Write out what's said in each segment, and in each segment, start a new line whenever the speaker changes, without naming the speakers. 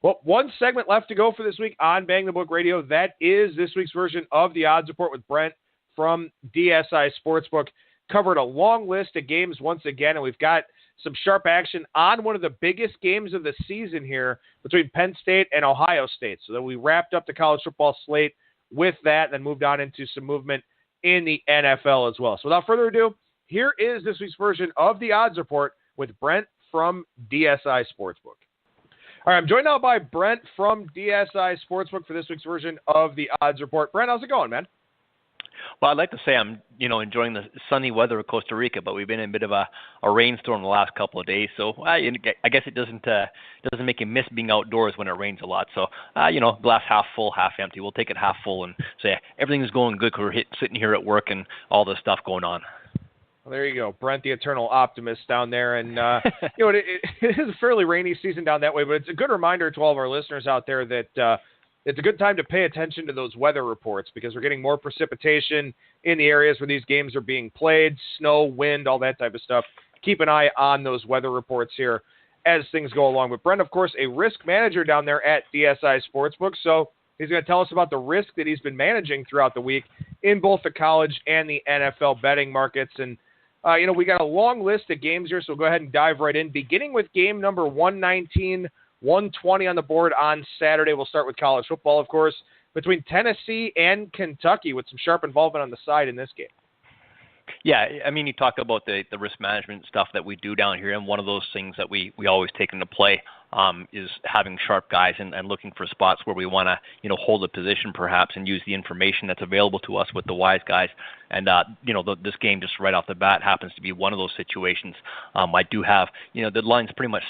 Well, one segment left to go for this week on Bang the Book Radio. That is this week's version of the Odds Report with Brent from DSI Sportsbook. Covered a long list of games once again, and we've got some sharp action on one of the biggest games of the season here between Penn State and Ohio State. So then we wrapped up the college football slate with that and then moved on into some movement in the NFL as well. So without further ado, here is this week's version of the Odds Report with Brent from DSI Sportsbook. All right, I'm joined now by Brent from DSI Sportsbook for this week's version of the Odds Report. Brent, how's it going, man?
Well, I'd like to say I'm, enjoying the sunny weather of Costa Rica, but we've been in a bit of a rainstorm the last couple of days. So I guess it doesn't make you miss being outdoors when it rains a lot. So, glass half full, half empty. We'll take it half full and say everything's going good because we're sitting here at work and all this stuff going on.
Well, there you go. Brent, the eternal optimist down there. And, it is a fairly rainy season down that way, but it's a good reminder to all of our listeners out there that it's a good time to pay attention to those weather reports because we're getting more precipitation in the areas where these games are being played, snow, wind, all that type of stuff. Keep an eye on those weather reports here as things go along. But Brent, of course, a risk manager down there at DSI Sportsbook, so he's going to tell us about the risk that he's been managing throughout the week in both the college and the NFL betting markets. And we got a long list of games here, so we'll go ahead and dive right in, beginning with game number 119, 120 on the board on Saturday. We'll start with college football, of course, between Tennessee and Kentucky with some sharp involvement on the side in this game.
Yeah, you talk about the risk management stuff that we do down here, and one of those things that we always take into play is having sharp guys and looking for spots where we want to, hold a position perhaps and use the information that's available to us with the wise guys. And, this game just right off the bat happens to be one of those situations. I do have, the line's pretty much,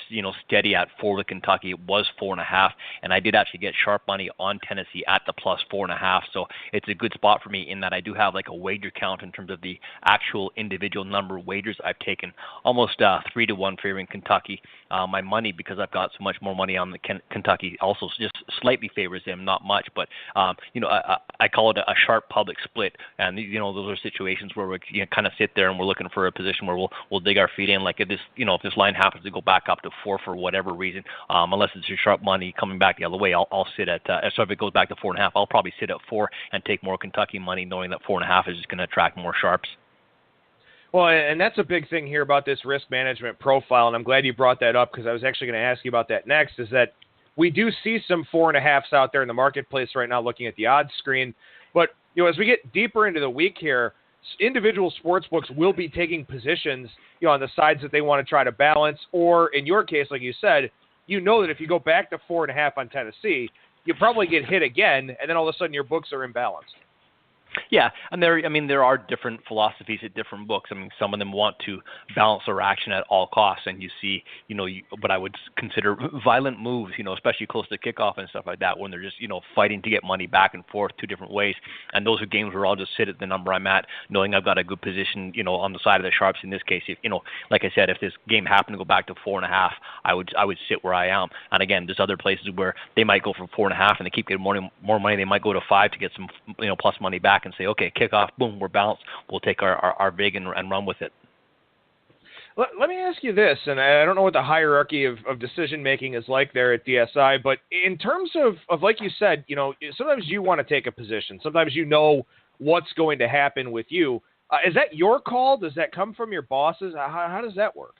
steady at 4 to Kentucky. It was 4.5, and I did actually get sharp money on Tennessee at the plus 4.5. So it's a good spot for me in that I do have like a wager count in terms of the actual individual number of wagers I've taken. Almost 3-1 favoring Kentucky. My money, because I've got so much more money on the Kentucky, also just slightly favors them, not much, but I call it a sharp public split, and those are situations where we kind of sit there and we're looking for a position where we'll dig our feet in. Like if this line happens to go back up to 4 for whatever reason, unless it's your sharp money coming back the other way, I'll sit at. So if it goes back to 4.5, I'll probably sit at 4 and take more Kentucky money, knowing that 4.5 is just going to attract more sharps.
Well, and that's a big thing here about this risk management profile, and I'm glad you brought that up because I was actually going to ask you about that next, is that we do see some 4.5s out there in the marketplace right now looking at the odds screen. But, as we get deeper into the week here, individual sports books will be taking positions, on the sides that they want to try to balance, or in your case, like you said, that if you go back to 4.5 on Tennessee, you probably get hit again, and then all of a sudden your books are imbalanced.
Yeah, and there are different philosophies at different books. Some of them want to balance their action at all costs, and you see, what I would consider violent moves, especially close to kickoff and stuff like that, when they're just, fighting to get money back and forth 2 different ways. And those are games where I'll just sit at the number I'm at, knowing I've got a good position, on the side of the sharps. In this case, if like I said, if this game happened to go back to 4.5, I would sit where I am. And again, there's other places where they might go for 4.5 and they keep getting more money. They might go to 5 to get some, plus money back and say, okay, kickoff, boom, we're balanced. We'll take our vig and run with it.
Let me ask you this, and I don't know what the hierarchy of decision-making is like there at DSI, but in terms of like you said, sometimes you want to take a position. Sometimes what's going to happen with you. Is that your call? Does that come from your bosses? How does that work?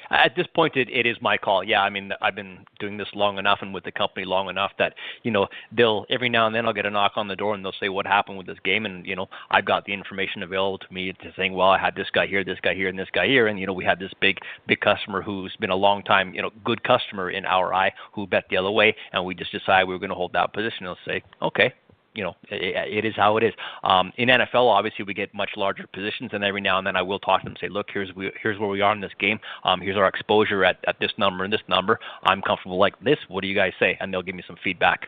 At this point, it is my call. Yeah, I've been doing this long enough and with the company long enough that, they'll every now and then I'll get a knock on the door and they'll say, what happened with this game? And, I've got the information available to me to saying, well, I had this guy here, and this guy here. And, we had this big customer who's been a long time, good customer in our eye who bet the other way. And we just decided we were going to hold that position. They'll say, okay. It is how it is. In NFL, obviously, we get much larger positions, and every now and then I will talk to them and say, look, here's where we are in this game. Here's our exposure at this number and this number. I'm comfortable like this. What do you guys say? And they'll give me some feedback.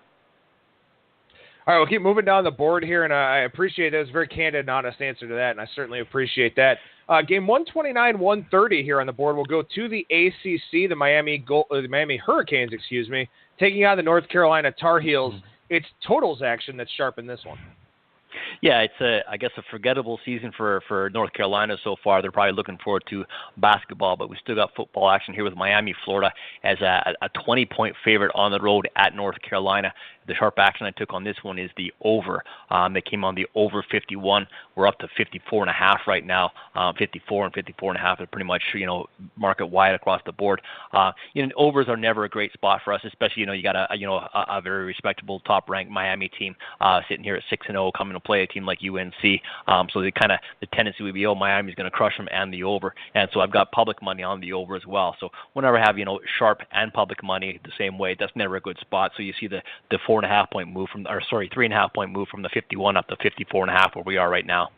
All right, we'll keep moving down the board here, and I appreciate that. It's a very candid and honest answer to that, and I certainly appreciate that. Game 129, 130 here on the board. We'll go to the ACC, the Miami Hurricanes, taking on the North Carolina Tar Heels. It's totals action that's sharp in this one.
Yeah, it's I guess a forgettable season for North Carolina so far. They're probably looking forward to basketball, but we still got football action here with Miami, Florida, as a 20-point favorite on the road at North Carolina. The sharp action I took on this one is the over. They came on the over 51. We're up to 54.5 right now. 54 and 54.5 are pretty much market wide across the board. Overs are never a great spot for us, especially you got a very respectable top ranked Miami team sitting here at 6-0, coming to play a team like UNC. So the tendency would be, Miami's going to crush them and the over. And so I've got public money on the over as well. So whenever I have sharp and public money the same way, that's never a good spot. So you see the 3.5 point move from the 51 up to 54.5 where we are right now.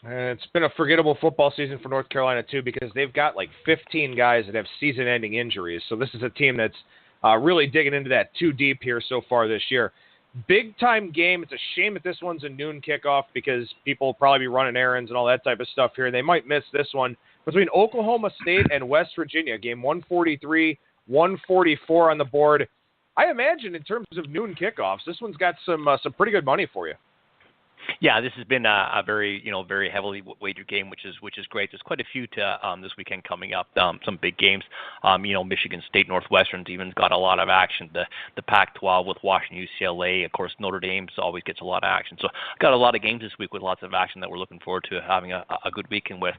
And it's been a forgettable football season for North Carolina too, because they've got like 15 guys that have season-ending injuries. So this is a team that's really digging into that too deep here so far this year. Big-time game. It's a shame that this one's a noon kickoff because people will probably be running errands and all that type of stuff here. They might miss this one. Between Oklahoma State and West Virginia, game 143, 144 on the board. I imagine in terms of noon kickoffs, this one's got some pretty good money for you.
Yeah, this has been a very very heavily wagered game, which is great. There's quite a few to this weekend coming up. Some big games. Michigan State Northwestern's even got a lot of action. The Pac-12 with Washington, UCLA, of course Notre Dame always gets a lot of action. So got a lot of games this week with lots of action that we're looking forward to having a good weekend with.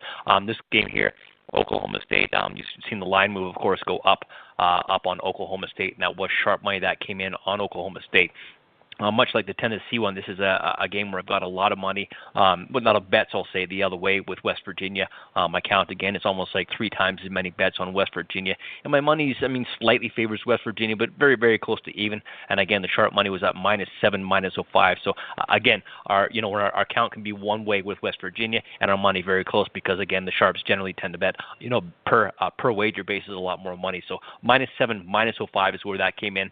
This game here, Oklahoma State. You've seen the line move, of course, go up on Oklahoma State, and that was sharp money that came in on Oklahoma State. Much like the Tennessee one, this is a game where I've got a lot of money, but not a bets, I'll say, the other way with West Virginia. My count, again, it's almost like 3 times as many bets on West Virginia. And my money slightly favors West Virginia, but very, very close to even. And again, the sharp money was at -7, -05. So again, our count can be one way with West Virginia, and our money very close because, again, the sharps generally tend to bet, per wager basis, a lot more money. So -7, -05 is where that came in.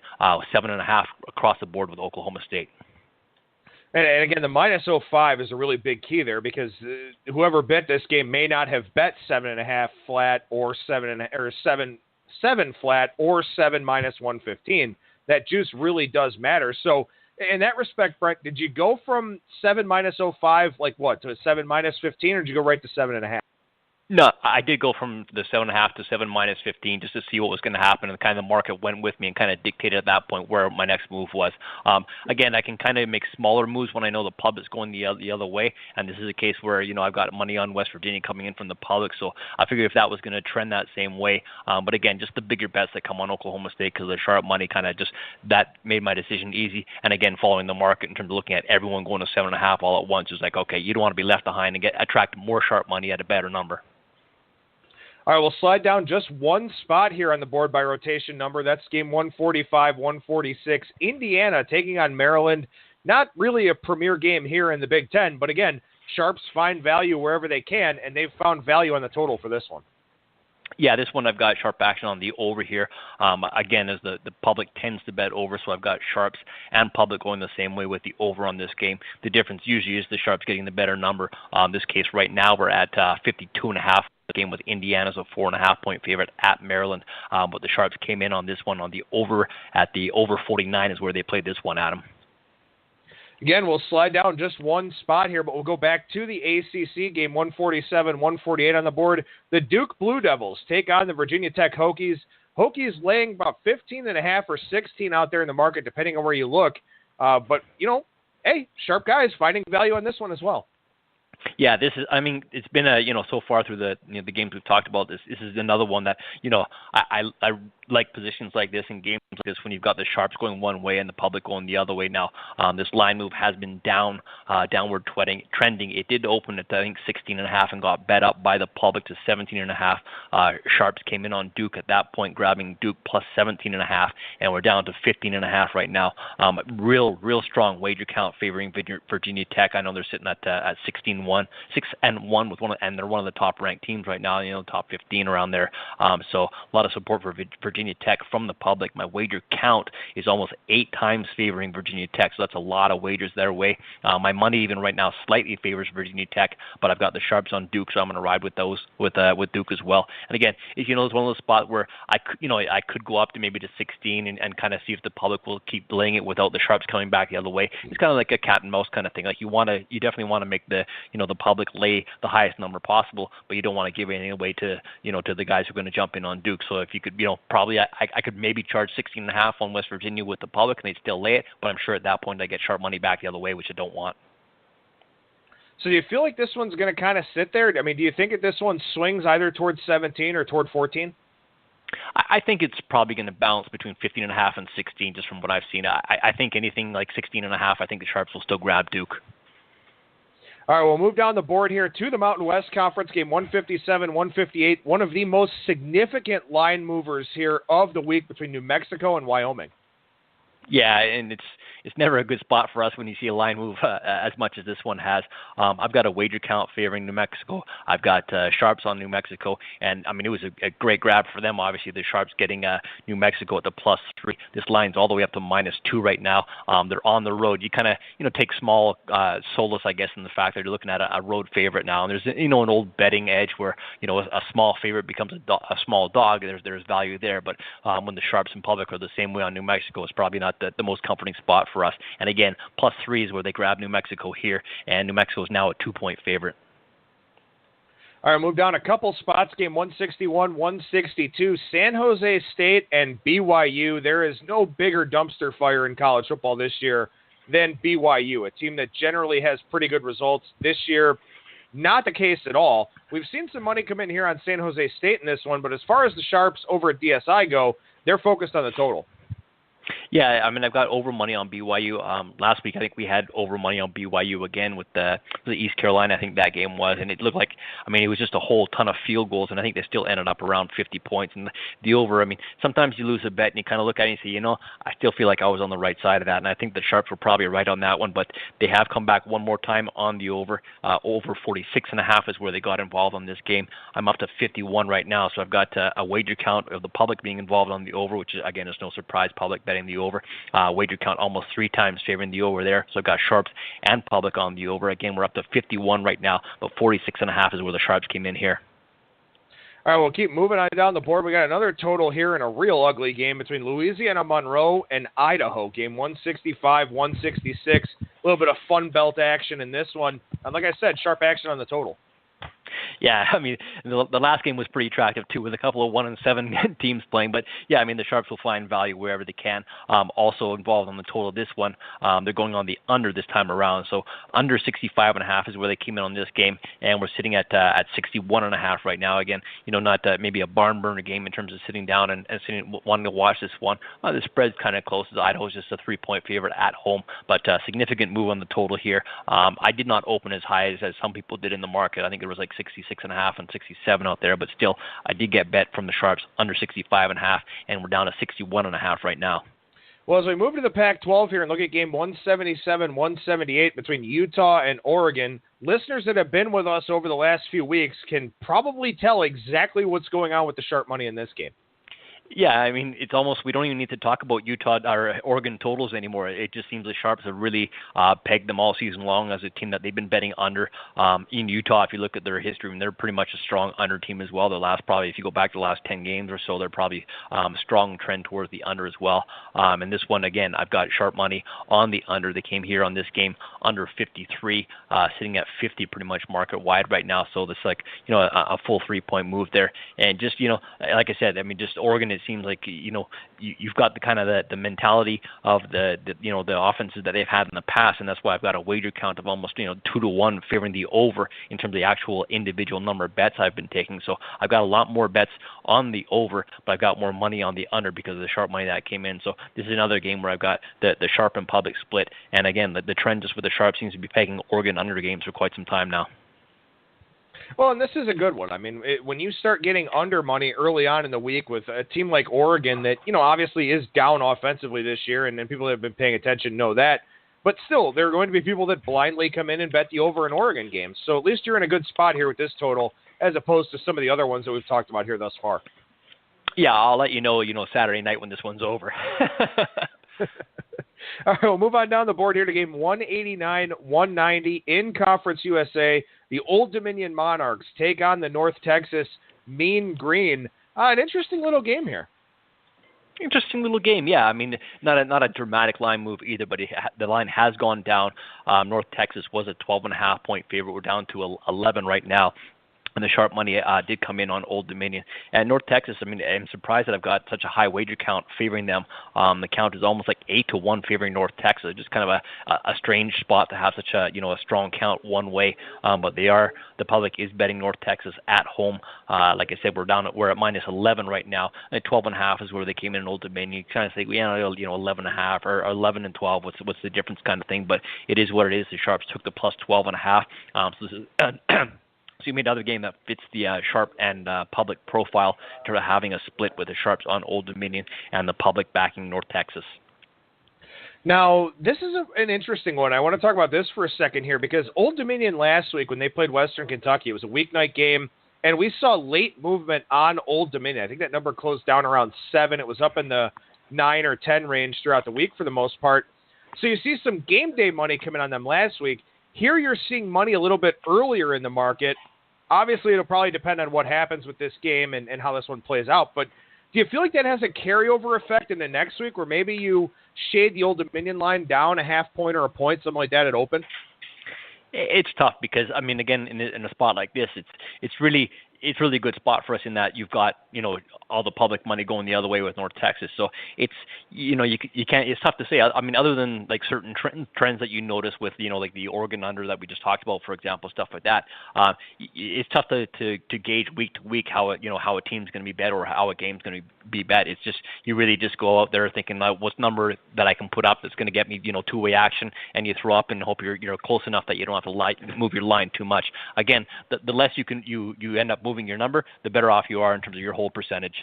7.5 across the board with Oklahoma State.
And again, the -05 is a really big key there because whoever bet this game may not have bet 7.5 flat or 7 flat or 7 -115. That juice really does matter. So in that respect, Brent, did you go from 7 -05 to a 7 -15, or did you go right to 7.5?
No, I did go from the 7.5 to 7 -15 just to see what was going to happen, and kind of the market went with me and kind of dictated at that point where my next move was. Again, I can kind of make smaller moves when I know the public's going the other way, and this is a case where I've got money on West Virginia coming in from the public, so I figured if that was going to trend that same way. But again, just the bigger bets that come on Oklahoma State because the sharp money kind of just that made my decision easy. And again, following the market in terms of looking at everyone going to 7.5 all at once is like, okay, you don't want to be left behind and attract more sharp money at a better number.
All right, we'll slide down just one spot here on the board by rotation number. That's game 145, 146. Indiana taking on Maryland. Not really a premier game here in the Big Ten, but again, sharps find value wherever they can, and they've found value on the total for this one.
Yeah, this one I've got sharp action on the over here. Again, as the public tends to bet over, so I've got sharps and public going the same way with the over on this game. The difference usually is the sharps getting the better number. This case right now we're at 52.5. The game with Indiana's a 4.5 point favorite at Maryland, but the sharps came in on this one on the over at the over 49 is where they played this one, Adam.
Again, we'll slide down just one spot here, but we'll go back to the ACC game 147, 148 on the board. The Duke Blue Devils take on the Virginia Tech Hokies. Hokies laying about 15.5 or 16 out there in the market, depending on where you look. But, hey, sharp guys finding value on this one as well.
Yeah, this is. It's been so far through the games we've talked about. This is another one that I like positions like this in games like this when you've got the sharps going one way and the public going the other way. Now, this line move has been downward trending. It did open at 16.5 and got bet up by the public to 17.5. Sharps came in on Duke at that point, grabbing Duke plus 17.5, and we're down to 15.5 right now. Real strong wager count favoring Virginia Tech. I know they're sitting at 16-1. 6-1 with and they're one of the top ranked teams right now. Top 15 around there. So a lot of support for Virginia Tech from the public. My wager count is almost 8 times favoring Virginia Tech, so that's a lot of wagers their way. My money even right now slightly favors Virginia Tech, but I've got the sharps on Duke, so I'm going to ride with those with Duke as well. And again, it's one of those spots where I could go up to maybe to 16 and kind of see if the public will keep laying it without the sharps coming back the other way. It's kind of like a cat and mouse kind of thing. Like you definitely want to make the public lay the highest number possible, but you don't want to give anything away to the guys who are going to jump in on Duke. So if you could, probably I could maybe charge 16.5 on West Virginia with the public, and they'd still lay it. But I'm sure at that point I get sharp money back the other way, which I don't want.
So do you feel like this one's going to kind of sit there? I mean, do you think that this one swings either towards 17 or toward 14?
I think it's probably going to bounce between 15.5 and 16, just from what I've seen. I think anything like 16.5, I think the sharps will still grab Duke.
All right, we'll move down the board here to the Mountain West Conference game, 157, 158. One of the most significant line movers here of the week between New Mexico and Wyoming.
Yeah, and it's never a good spot for us when you see a line move as much as this one has. I've got a wager count favoring New Mexico. I've got sharps on New Mexico, and I mean it was a great grab for them. Obviously, the sharps getting New Mexico at the +3. This line's all the way up to -2 right now. They're on the road. You kind of take small solace, I guess, in the fact that you're looking at a road favorite now. And there's an old betting edge where a small favorite becomes a small dog. There's value there, but when the sharps and public are the same way on New Mexico, it's probably not the most comforting spot for us. And again, +3 is where they grab New Mexico here, and New Mexico is now a 2-point favorite.
All right, move down a couple spots. Game 161, 162. San Jose State and BYU. There is no bigger dumpster fire in college football this year than BYU, a team that generally has pretty good results. This year, not the case at all. We've seen some money come in here on San Jose State in this one, but as far as the sharps over at DSI go, they're focused on the total.
Yeah, I mean, I've got over money on BYU. Last week, I think we had over money on BYU again with the East Carolina, I think that game was, and it looked like, I mean, it was just a whole ton of field goals, and I think they still ended up around 50 points. And the over, I mean, sometimes you lose a bet, and you kind of look at it and say, I still feel like I was on the right side of that, and I think the sharps were probably right on that one, but they have come back one more time on the over. Over 46.5 is where they got involved on this game. I'm up to 51 right now, so I've got a wager count of the public being involved on the over, which, again, is no surprise, public betting the over. Wager count almost 3 times favoring the over there. So I've got sharps and public on the over. Again, we're up to 51 right now, but 46.5 is where the sharps came in here.
All right, we'll keep moving on down the board. We got another total here in a real ugly game between Louisiana Monroe and Idaho. Game 165, 166. A little bit of fun belt action in this one. And like I said, sharp action on the total.
Yeah, I mean, the last game was pretty attractive, too, with a couple of 1-7 teams playing. But, yeah, I mean, the sharps will find value wherever they can. Also involved on the total of this one, they're going on the under this time around. So under 65.5 is where they came in on this game, and we're sitting at 61.5 right now. Again, not maybe a barn burner game in terms of sitting down and wanting to watch this one. The spread's kind of close. Idaho's just a 3-point favorite at home, but significant move on the total here. I did not open as high as some people did in the market. I think it was like 66.5 and 67 out there, but still, I did get bet from the sharps under 65.5, and we're down to 61.5 right now.
Well, as we move to the Pac-12 here and look at game 177, 178 between Utah and Oregon, listeners that have been with us over the last few weeks can probably tell exactly what's going on with the sharp money in this game.
Yeah, I mean, it's almost, we don't even need to talk about Utah or Oregon totals anymore. It just seems the Sharps have really pegged them all season long as a team that they've been betting under. In Utah, if you look at their history, I mean, they're pretty much a strong under team as well. If you go back to the last 10 games or so, they're probably a strong trend towards the under as well. And this one, again, I've got sharp money on the under. They came here on this game under 53, sitting at 50 pretty much market wide right now. So that's like, a full 3-point move there. And just, like I said, I mean, just Oregon, it seems like you've got the kind of the mentality of the offenses that they've had in the past, and that's why I've got a wager count of almost 2-1 favoring the over in terms of the actual individual number of bets I've been taking. So I've got a lot more bets on the over, but I've got more money on the under because of the sharp money that came in. So this is another game where I've got the sharp and public split, and again the trend just with the sharp seems to be pegging Oregon under games for quite some time now.
Well, and this is a good one. I mean, when you start getting under money early on in the week with a team like Oregon that, obviously is down offensively this year, and people that have been paying attention know that, But still, there are going to be people that blindly come in and bet the over in Oregon games. So at least you're in a good spot here with this total as opposed to some of the other ones that we've talked about here thus far.
Yeah, I'll let you know, Saturday night when this one's over.
All right, we'll move on down the board here to game 189-190 in Conference USA. The Old Dominion Monarchs take on the North Texas Mean Green. An interesting little game here.
Interesting little game, yeah. I mean, not a dramatic line move either, but the line has gone down. North Texas was a 12.5-point favorite. We're down to 11 right now. And the sharp money did come in on Old Dominion. And North Texas, I mean, I'm surprised that I've got such a high wager count favoring them. The count is almost like 8-1 favoring North Texas. Just kind of a strange spot to have such a strong count one way. But the public is betting North Texas at home. Like I said, we're at minus 11 right now. And 12.5 is where they came in Old Dominion. You kind of think, 11.5 or 11 and 12. What's the difference kind of thing? But it is what it is. The Sharps took the plus 12.5. So this is. So you made another game that fits the Sharp and public profile in terms of having a split with the Sharps on Old Dominion and the public backing North Texas.
Now, this is an interesting one. I want to talk about this for a second here because Old Dominion last week when they played Western Kentucky, it was a weeknight game, and we saw late movement on Old Dominion. I think that number closed down around 7. It was up in the 9 or 10 range throughout the week for the most part. So you see some game day money coming on them last week. Here you're seeing money a little bit earlier in the market. Obviously, it'll probably depend on what happens with this game and how this one plays out. But do you feel like that has a carryover effect in the next week where maybe you shade the Old Dominion line down a half point or a point, something like that at open?
It's tough because, I mean, again, in a spot like this, it's really a good spot for us in that you've got, all the public money going the other way with North Texas. So it's, you can't, it's tough to say. I mean, other than like certain trends that you notice with, like the Oregon under that we just talked about, for example, stuff like that. It's tough to gauge week to week how a team's going to be bet or how a game's going to be bet. It's just, you really just go out there thinking what's number that I can put up that's going to get me, two-way action, and you throw up and hope you're close enough that you don't have to move your line too much. Again, the less you end up moving your number, the better off you are in terms of your whole percentage.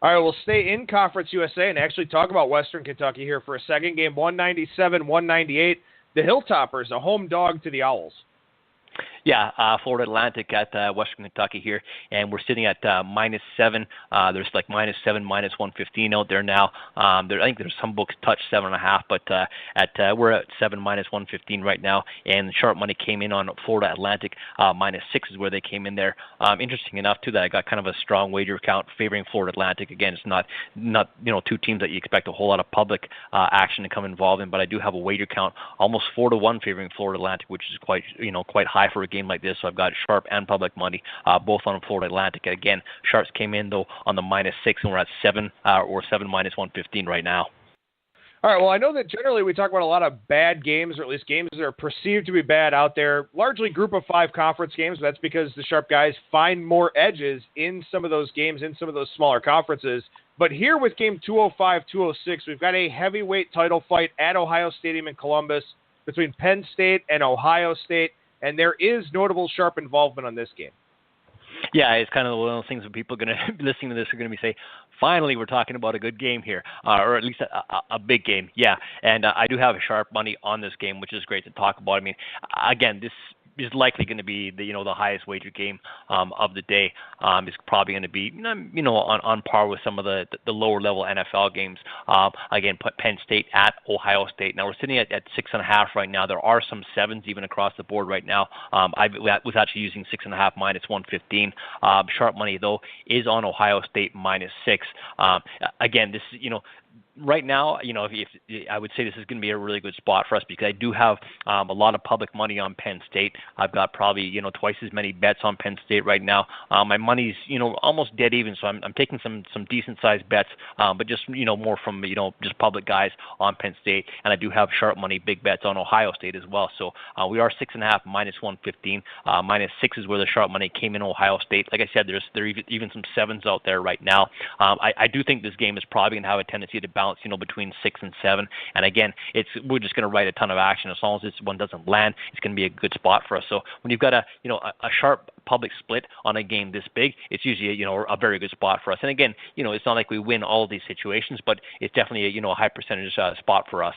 All right, we'll stay in Conference USA and actually talk about Western Kentucky here for a second. Game 197-198. The Hilltoppers, a home dog to the Owls.
Yeah, Florida Atlantic at Western Kentucky here, and we're sitting at -7. There's like -7, -115 out there now. I think there's some books touch 7.5, but we're at 7 -115 right now. And sharp money came in on Florida Atlantic -6 is where they came in there. Interesting enough too that I got kind of a strong wager count favoring Florida Atlantic. Again, it's not two teams that you expect a whole lot of public action to come involved in, but I do have a wager count almost 4-1 favoring Florida Atlantic, which is quite high for a game like this. So I've got sharp and public money both on Florida Atlantic. And again, sharps came in though on the -6, and we're at 7 or 7 -115 right now.
All right, well, I know that generally we talk about a lot of bad games, or at least games that are perceived to be bad out there, largely group of 5 conference games. That's because the sharp guys find more edges in some of those games, in some of those smaller conferences. But here with game 205-206, we've got a heavyweight title fight at Ohio Stadium in Columbus between Penn State and Ohio State. And there is notable sharp involvement on this game.
Yeah, it's kind of one of those things where people are going to be listening to this are going to be say, finally, we're talking about a good game here, or at least a big game. Yeah, and I do have a sharp money on this game, which is great to talk about. I mean, again, this is likely going to be the highest wager game of the day. It's probably going to be on par with some of the lower level NFL games. Again, put Penn State at Ohio State. Now we're sitting at 6.5 right now. There are some 7s even across the board right now. I was actually using 6.5 -115. Sharp money though is on Ohio State -6. Again, this is right now, if I would say this is going to be a really good spot for us because I do have a lot of public money on Penn State. I've got probably twice as many bets on Penn State right now. My money's almost dead even, so I'm taking some decent sized bets, but just more from just public guys on Penn State, and I do have sharp money big bets on Ohio State as well. So we are 6.5 -115. -6 is where the sharp money came in Ohio State. Like I said, there are even some 7s out there right now. I do think this game is probably going to have a tendency to bounce between 6 and 7. And again, we're just going to write a ton of action. As long as this one doesn't land, it's going to be a good spot for us. So when you've got a sharp public split on a game this big, it's usually a very good spot for us. And again, it's not like we win all of these situations, but it's definitely a high percentage spot for us.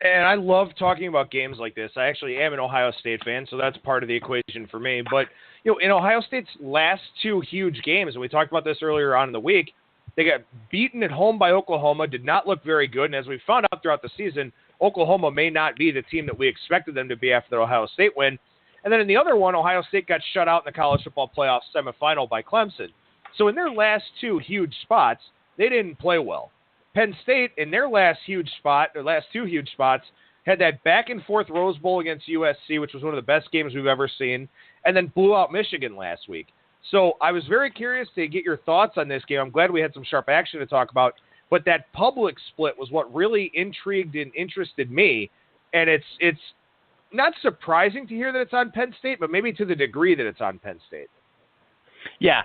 And I love talking about games like this. I actually am an Ohio State fan, so that's part of the equation for me. But, in Ohio State's last two huge games, and we talked about this earlier on in the week, they got beaten at home by Oklahoma, did not look very good. And as we found out throughout the season, Oklahoma may not be the team that we expected them to be after the Ohio State win. And then in the other one, Ohio State got shut out in the college football playoff semifinal by Clemson. So in their last two huge spots, they didn't play well. Penn State, in their last two huge spots, had that back-and-forth Rose Bowl against USC, which was one of the best games we've ever seen, and then blew out Michigan last week. So I was very curious to get your thoughts on this game. I'm glad we had some sharp action to talk about, but that public split was what really intrigued and interested me, and it's not surprising to hear that it's on Penn State, but maybe to the degree that it's on Penn State.
Yeah,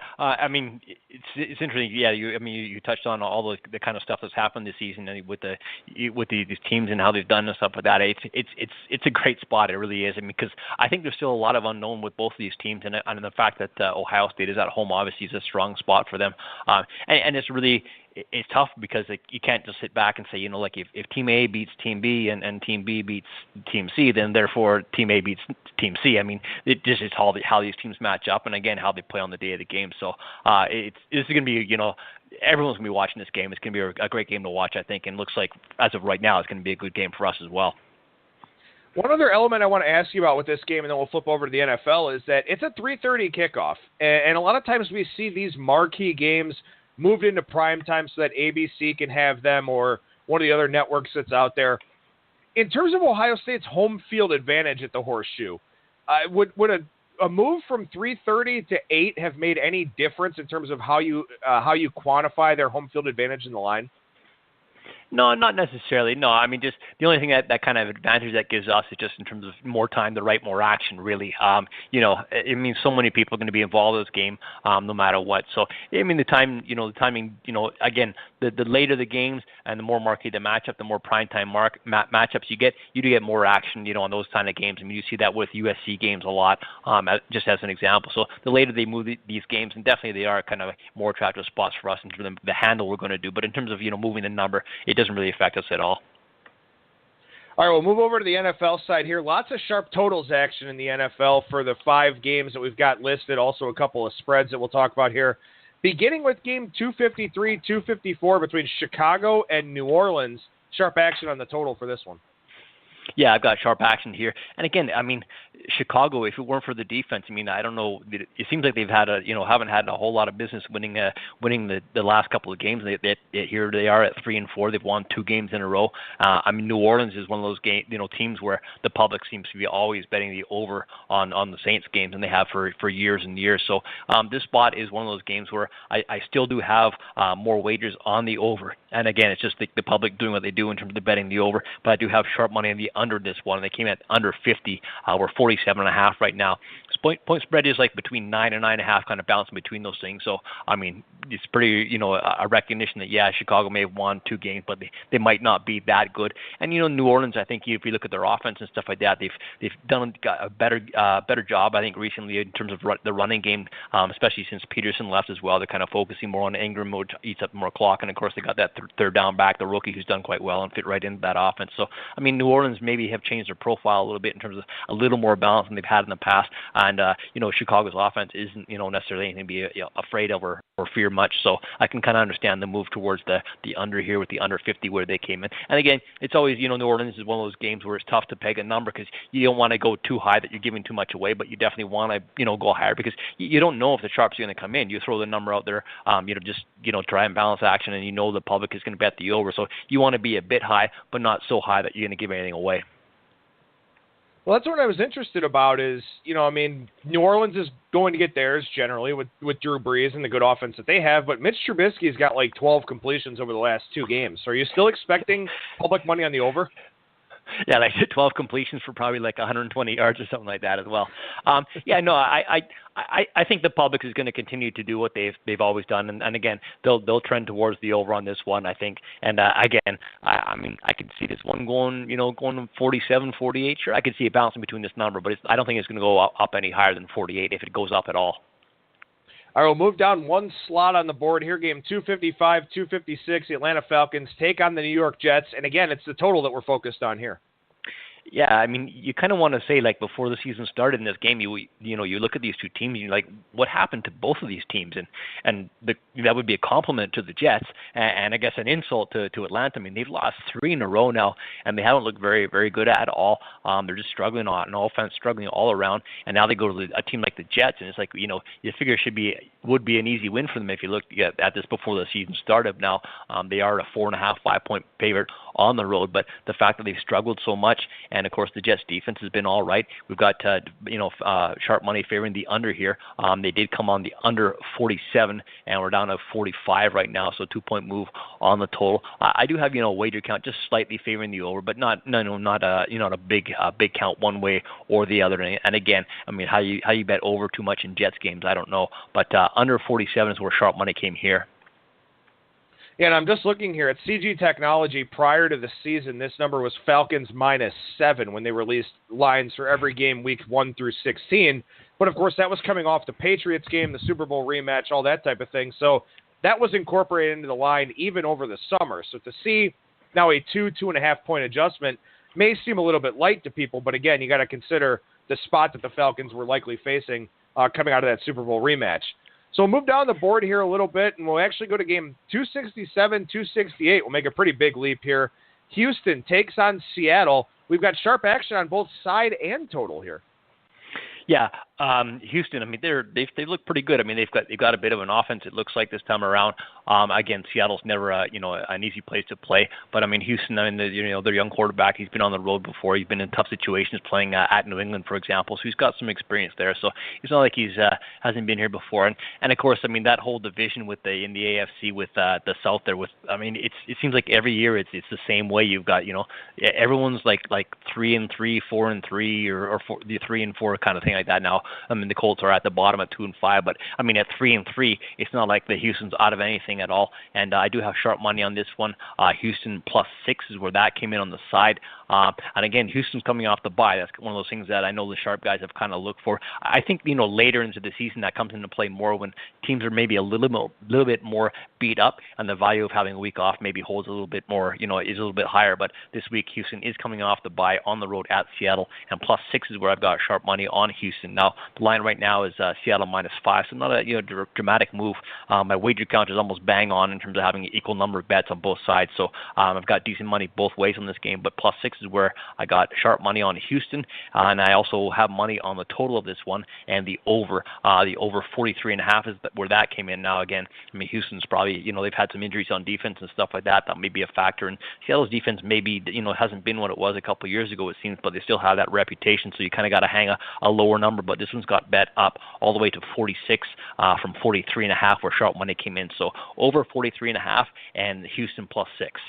it's interesting. Yeah, you touched on all the kind of stuff that's happened this season and with these teams and how they've done and stuff like that. It's a great spot. It really is. Because I think there's still a lot of unknown with both of these teams, and the fact that Ohio State is at home obviously is a strong spot for them. And it's really. It's tough because you can't just sit back and say, if Team A beats Team B and Team B beats Team C, then therefore Team A beats Team C. It just is how these teams match up, and again how they play on the day of the game. So this is going to be, everyone's going to be watching this game. It's going to be a great game to watch, I think, and looks like as of right now, it's going to be a good game for us as well.
One other element I want to ask you about with this game, and then we'll flip over to the NFL, is that it's a 3:30 kickoff, and a lot of times we see these marquee games moved into prime time so that ABC can have them or one of the other networks that's out there. In terms of Ohio State's home field advantage at the Horseshoe, would a move from 3:30 to 8 have made any difference in terms of how you quantify their home field advantage in the line?
No, not necessarily. No, just the only thing that kind of advantage that gives us is just in terms of more time to write more action, really. It means so many people are going to be involved in this game, no matter what. So, the timing, again, the later the games and the more marquee the matchup, the more primetime matchups you get, you do get more action, on those kind of games. You see that with USC games a lot, just as an example. So the later they move these games, and definitely they are kind of more attractive spots for us in terms of the handle we're going to do. But in terms of, moving the number, it doesn't really affect us at all.
All right, we'll move over to the NFL side here. Lots of sharp totals action in the NFL for the 5 games that we've got listed. Also a couple of spreads that we'll talk about here. Beginning with game 253, 254 between Chicago and New Orleans. Sharp action on the total for this one.
Yeah, I've got sharp action here. And again, Chicago, if it weren't for the defense, I don't know. It seems like they've had haven't had a whole lot of business winning the last couple of games. Here they are at 3-4. They've won 2 games in a row. New Orleans is one of those teams where the public seems to be always betting the over on the Saints games, and they have for years and years. So this spot is one of those games where I still do have more wagers on the over. And again, it's just the public doing what they do in terms of betting the over. But I do have sharp money on the under this one, and they came at under 50. We're 47.5 right now. Point spread is like between 9 and 9.5, kind of bouncing between those things. So it's pretty a recognition that Chicago may have won 2 games, but they might not be that good. And New Orleans, I think if you look at their offense and stuff like that, they've done a better job, I think, recently in terms of the running game, especially since Peterson left as well. They're kind of focusing more on Ingram, which eats up more clock, and of course they got that third down back, the rookie, who's done quite well and fit right into that offense. So New Orleans maybe have changed their profile a little bit in terms of a little more balance than they've had in the past. And Chicago's offense isn't necessarily anything to be afraid of or fear much. So I can kind of understand the move towards the under here with the under 50 where they came in. And again, it's always New Orleans is one of those games where it's tough to peg a number because you don't want to go too high that you're giving too much away, but you definitely want to go higher because you don't know if the sharps are going to come in. You throw the number out there, just try and balance action, and the public is going to bet the over. So you want to be a bit high, but not so high that you're going to give anything away.
Well, that's what I was interested about is, New Orleans is going to get theirs generally with Drew Brees and the good offense that they have, but Mitch Trubisky's got like 12 completions over the last 2 games. So are you still expecting public money on the over?
Yeah, like 12 completions for probably like 120 yards or something like that as well. I think the public is going to continue to do what they've always done, and again they'll trend towards the over on this one, I think. And again, I could see this one going 47, 48. Sure, I could see it bouncing between this number, but I don't think it's going to go up any higher than 48 if it goes up at all.
All right, we'll move down one slot on the board here. Game 255, 256, the Atlanta Falcons take on the New York Jets. And again, it's the total that we're focused on here.
Yeah, I mean, you kind of want to say, like, before the season started in this game, you look at these two teams, and you're like, what happened to both of these teams? And that would be a compliment to the Jets, and I guess an insult to Atlanta. I mean, they've lost 3 in a row now, and they haven't looked very, very good at all. They're just struggling on offense, struggling all around, and now they go to a team like the Jets, and it's like, you figure it would be an easy win for them if you look at this before the season started. Now, they are a 4.5, 5-point favorite on the road, but the fact that they've struggled so much, and of course the Jets defense has been all right. We've got sharp money favoring the under here. They did come on the under 47, and we're down to 45 right now, so 2-point move on the total. I do have wager count just slightly favoring the over, but not a big count one way or the other. And again, I mean, how you bet over too much in Jets games, I don't know, but under 47 is where sharp money came here.
Yeah, and I'm just looking here at CG Technology. Prior to the season, this number was Falcons -7 when they released lines for every game week 1 through 16. But, of course, that was coming off the Patriots game, the Super Bowl rematch, all that type of thing. So that was incorporated into the line even over the summer. So to see now a 2.5-point adjustment may seem a little bit light to people. But, again, you got to consider the spot that the Falcons were likely facing coming out of that Super Bowl rematch. So we'll move down the board here a little bit, and we'll actually go to game 267, 268. We'll make a pretty big leap here. Houston takes on Seattle. We've got sharp action on both side and total here.
Yeah, Houston. I mean, they look pretty good. I mean, they've got a bit of an offense. It looks like this time around. Again, Seattle's never an easy place to play. But I mean, Houston. I mean, their young quarterback. He's been on the road before. He's been in tough situations playing at New England, for example. So he's got some experience there. So it's not like he's hasn't been here before. And of course, I mean, that whole division in the AFC with the South there. I mean, it seems like every year it's the same way. You've got everyone's like 3-3, 4-3, or 3-4 kind of thing like that now. I mean, the Colts are at the bottom at 2-5, but I mean, at 3-3, it's not like the Houston's out of anything at all. And I do have sharp money on this one. Houston +6 is where that came in on the side. And again, Houston's coming off the bye. That's one of those things that I know the sharp guys have kind of looked for. I think later into the season that comes into play more when teams are maybe a little bit more beat up, and the value of having a week off maybe holds a little bit more, is a little bit higher. But this week, Houston is coming off the bye on the road at Seattle, and +6 is where I've got sharp money on Houston. Now, the line right now is Seattle -5, so not a dramatic move. My wager count is almost bang on in terms of having an equal number of bets on both sides. So I've got decent money both ways on this game, but +6 is where I got sharp money on Houston, and I also have money on the total of this one and the over. The over 43.5 is where that came in. Now, again, I mean, Houston's probably, they've had some injuries on defense and stuff like that. That may be a factor. And Seattle's defense maybe, hasn't been what it was a couple of years ago, it seems, but they still have that reputation. So you kind of got to hang a lower number. But this one's got bet up all the way to 46 from 43.5 where sharp money came in. So over 43.5 and Houston +6.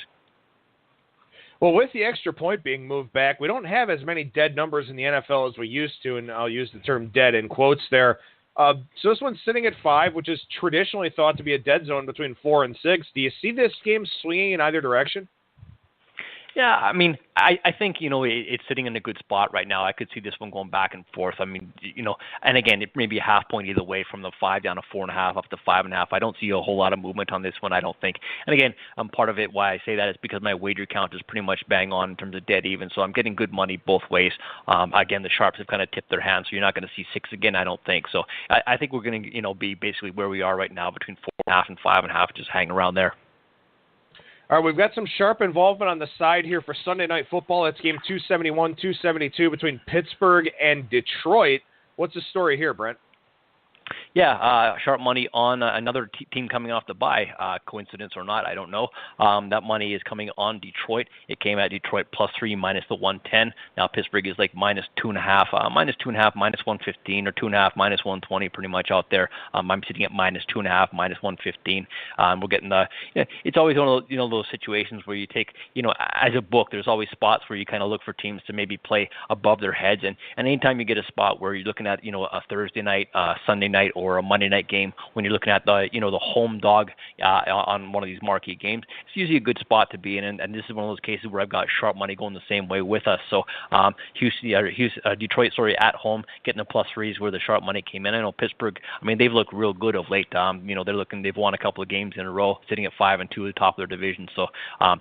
Well, with the extra point being moved back, we don't have as many dead numbers in the NFL as we used to, and I'll use the term dead in quotes there. So this one's sitting at 5, which is traditionally thought to be a dead zone between 4 and 6. Do you see this game swinging in either direction?
Yeah, I mean, I think, it's sitting in a good spot right now. I could see this one going back and forth. I mean, and again, it may be a half point either way from the 5 down to 4.5 up to 5.5. I don't see a whole lot of movement on this one, I don't think. And again, part of it why I say that is because my wager count is pretty much bang on in terms of dead even. So I'm getting good money both ways. Again, the sharps have kind of tipped their hands, so you're not going to see 6 again, I don't think. So I think we're going to, be basically where we are right now between 4.5 and 5.5, just hanging around there.
All right, we've got some sharp involvement on the side here for Sunday Night Football. That's game 271, 272 between Pittsburgh and Detroit. What's the story here, Brent?
Yeah, sharp money on another team coming off the bye. Coincidence or not, I don't know. That money is coming on Detroit. It came at Detroit +3 minus the 110. Now Pittsburgh is like -2.5, -2.5, -115, or 2.5, -120, pretty much out there. I'm sitting at -2.5, -115. We're getting it's always one of those, those situations where you take, as a book, there's always spots where you kind of look for teams to maybe play above their heads. And anytime you get a spot where you're looking at, a Thursday night, Sunday night, or a Monday night game, when you're looking at the the home dog on one of these marquee games, it's usually a good spot to be in. And this is one of those cases where I've got sharp money going the same way with us. So Detroit, at home getting a +3 is where the sharp money came in. I know Pittsburgh, I mean, they've looked real good of late. They've won a couple of games in a row, sitting at 5-2 at the top of their division. So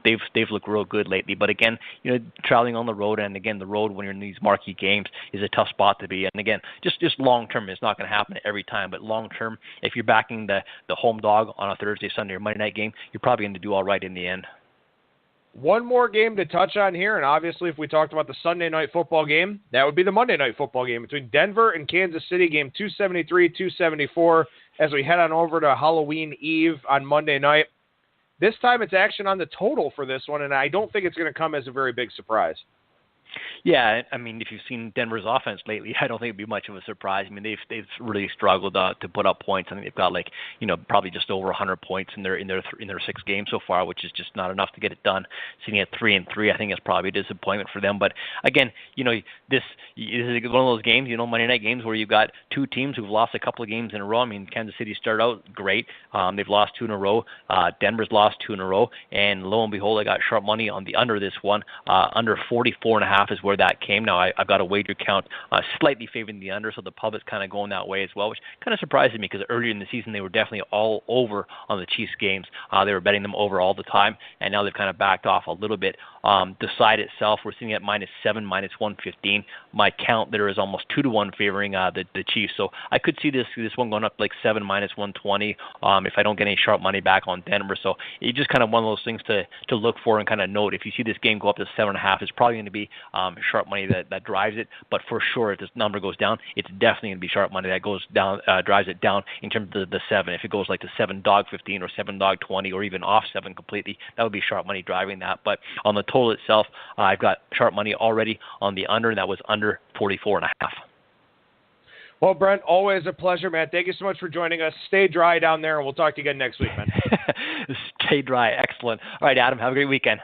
they've looked real good lately. But again, traveling on the road, and again, the road when you're in these marquee games is a tough spot to be. And again, just long term, it's not going to happen every time. But long term, if you're backing the home dog on a Thursday, Sunday, or Monday night game, you're probably going to do all right in the end.
One more game to touch on here, and obviously if we talked about the Sunday night football game, that would be the Monday night football game between Denver and Kansas City, game 273, 274, as we head on over to Halloween Eve on Monday night. This time it's action on the total for this one, and I don't think it's going to come as a very big surprise.
Yeah, I mean, if you've seen Denver's offense lately, I don't think it'd be much of a surprise. I mean, they've really struggled to put up points. I think they've got probably just over 100 points in their 6 games so far, which is just not enough to get it done. Sitting at 3-3, I think is probably a disappointment for them. But again, this is one of those games, Monday night games where you've got two teams who've lost a couple of games in a row. I mean, Kansas City started out great. They've lost 2 in a row. Denver's lost 2 in a row, and lo and behold, I got sharp money on the under this one. Under 44.5 is where that came. Now I've got a wager count slightly favoring the under, so the public's kind of going that way as well, which kind of surprises me because earlier in the season they were definitely all over on the Chiefs games. They were betting them over all the time, and now they've kind of backed off a little bit. The side itself, we're sitting at -7, -115. My count there is almost 2-1 favoring the Chiefs, so I could see this one going up like 7 -120 if I don't get any sharp money back on Denver. So it's just kind of one of those things to look for and kind of note. If you see this game go up to 7.5, it's probably going to be sharp money that drives it. But for sure, if this number goes down, it's definitely going to be sharp money that goes down, drives it down in terms of the 7. If it goes like to 7.15 or 7.20 or even off 7 completely, that would be sharp money driving that. But on the total itself, I've got sharp money already on the under, and that was under 44.5.
Well, Brent, always a pleasure, man. Thank you so much for joining us. Stay dry down there, and we'll talk to you again next week, man.
Stay dry. Excellent. All right, Adam, have a great weekend.